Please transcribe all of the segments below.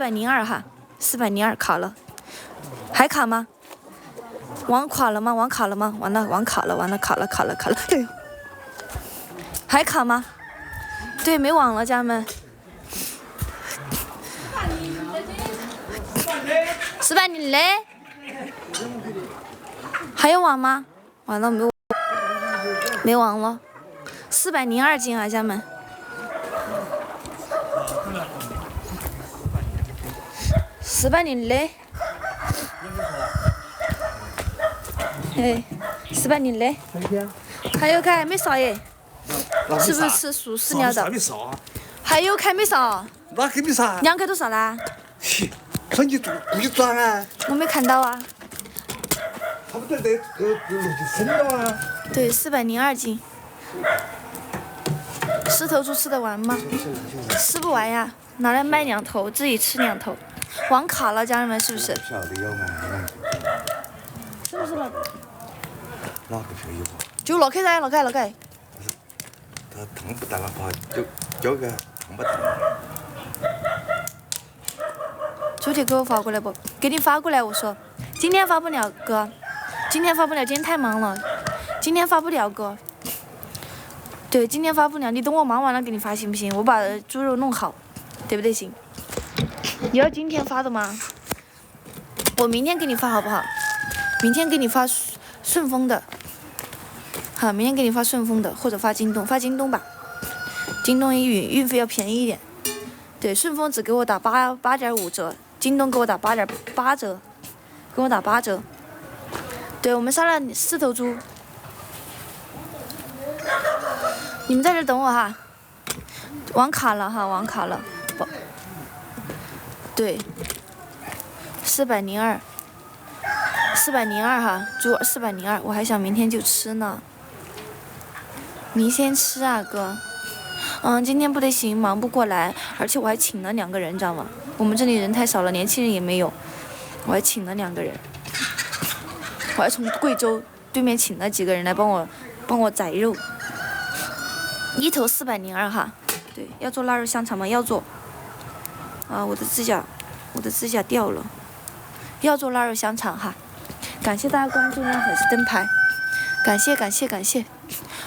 402哈，402卡了，还卡吗？网卡了吗？网卡了吗？完了，网卡了，完了，卡了。哎呦，还卡吗？对，没网了，家人们。400嘞？还有网吗？完了，没网了。402斤啊，家人们。400嘞？哎，400嘞？还有开没烧耶？是不是吃素食料的？还有开没烧？哪开没烧？2开多少啦？看你故意转啊！我没看到啊。他不在录就生了啊。对，402斤。石头猪吃得完吗？吃不完呀，拿来卖2头，自己吃2头。网卡了，家人们是不是？是不是了？哪个票有？就6开噻，6开。他烫不淡了话，就交个烫不淡。主题给我发过来不？给你发过来，我说今天发不了哥，今天发不了，今天太忙了，今天发不了哥。对，今天发不了，你等我忙完了给你发行不行？我把猪肉弄好，对不对？行。你要今天发的吗？我明天给你发好不好？明天给你发顺丰的。好，明天给你发顺丰的，或者发京东，发京东吧。京东运费要便宜一点。对，顺丰只给我打8.5折，京东给我打8.8折，给我打8折。对，我们杀了4头猪。你们在这等我哈。网卡了哈，网卡了。对，402哈，猪402，我还想明天就吃呢。你先吃啊，哥。今天不得行，忙不过来，而且我还请了2个人，知道吗？我们这里人太少了，年轻人也没有，我还请了2个人，我还从贵州对面请了几个人来帮我宰肉。1头402哈，对，要做腊肉香肠吗？要做。啊，我的指甲掉了，要做腊肉香肠哈。感谢大家关注亮粉丝灯牌，感谢，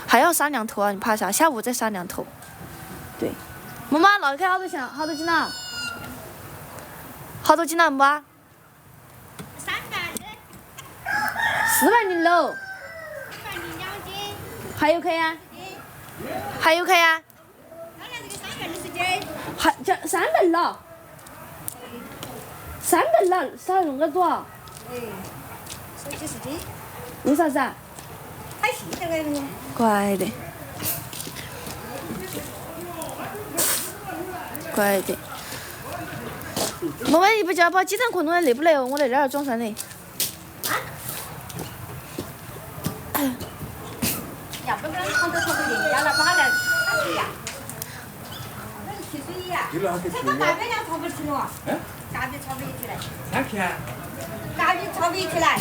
还要杀2头啊？你怕啥？下午再杀2头。对，妈妈，老开好多斤了？好多斤了？没啊？400喽。402斤。还有开呀？还有开呀？当然这个360斤。还这300了？300了，杀了那么多？手机是斤。为啥子啊？还细点个呢。乖的。妈妈，你不叫把鸡蛋壳弄来累不累哦？我在这儿装上的。要不然扛着人家了，把它来看水呀。那是提水呀。这个大白两炒不吃了。咖喱炒不起来。3片。咖喱炒不起来。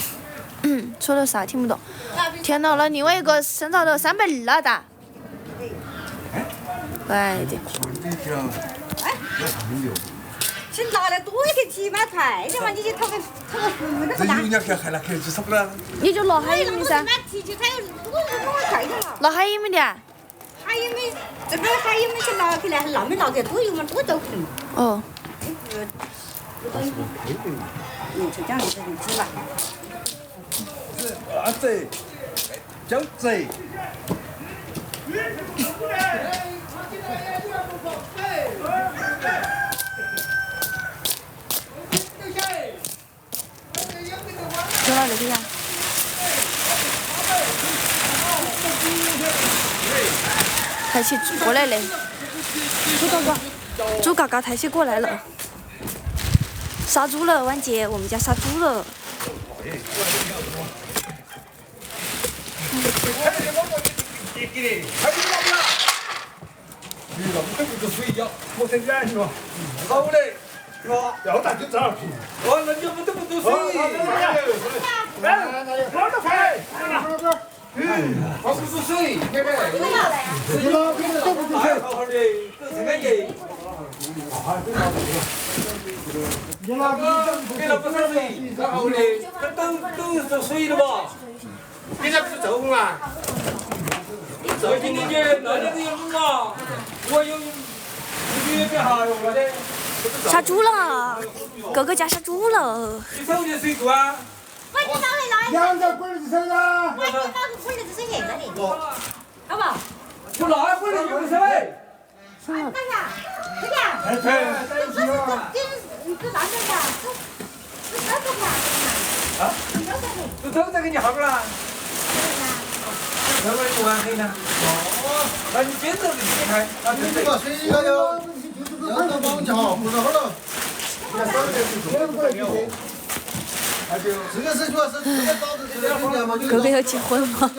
说的啥听不懂？天哪，那另外一个生炒的320了的。乖的。去拿来多一点鸡嘛，快点嘛，你去炒个熟的不啦？这油还拿去吃不了。你就拿海银的噻。提起它要弄快点了。拿海银的啊？海银没，这个海银没去拿起来，还那没拿起来，多油嘛，多都可能。哦。就这样子的鸡嘛。鸭子，饺子。走到这里呀。抬起过来嘞，猪嘎嘎抬起过来了。杀猪了，万姐，我们家杀猪了。好嘞，要大就这皮。那你们这么多水。老的快，好不水，好好的，都是个爷。给了不少水，然后呢，都是水了吧？人家不是走嘛？这今天这那两个有嘛？我有1个月别哈用了的。杀猪了，哥哥家杀猪了。你手的水多啊？我你拿回来。两个棍子身啊！我你拿个棍子是硬的的，好不好？我拿回来用水。哎呀，这个呀，这是你拿着的，这多少钱？啊？这都在给你好不啦？这个5万黑呢？哦，那你接着给你开，那你这个水要要到帮桥，不是好了。这个是主要是这个导致这个嘛，哥哥要结婚吗？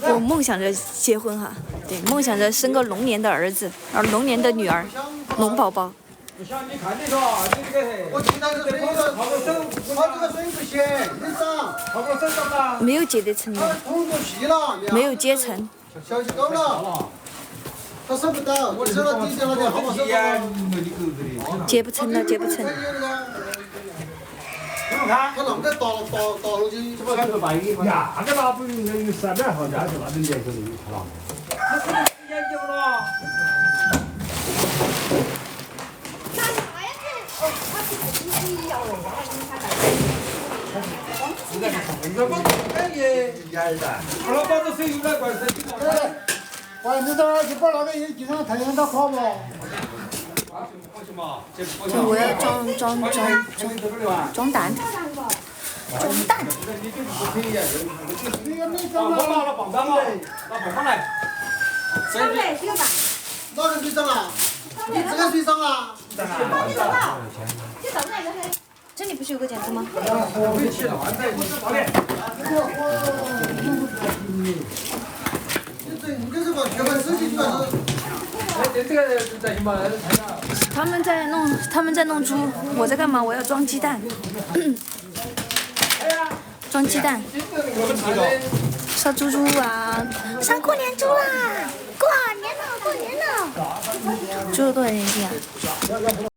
我梦想着结婚哈，对，梦想着生个龙年的儿子，龙年的女儿，龙宝宝。不像你看这个，你这个我经常是水个，他这个水不咸，你长，泡个手上啦。没有结得成的，通过皮了，没有结成。小气高了，他收不到，你收了底下那点好不好收到？结不成了，结不成。他那么倒了去，这不200块一呀，那个拿不用300毫价，就那人家可能好了。他是研究了。我把这水用来灌水。完了这就把那个地上太阳它垮不？就我要装蛋。装蛋。我拿了棒棒了，拿棒棒来。上来这个吧。哪个水上啊？你这个水上啊？你走吧，你走哪个？这里不是有个剪子吗？你这个全部自己就是。他们在弄猪，我在干嘛？我要装鸡蛋。装鸡蛋。杀猪啊！杀过年猪啦！过年了！猪肉多少钱一斤啊？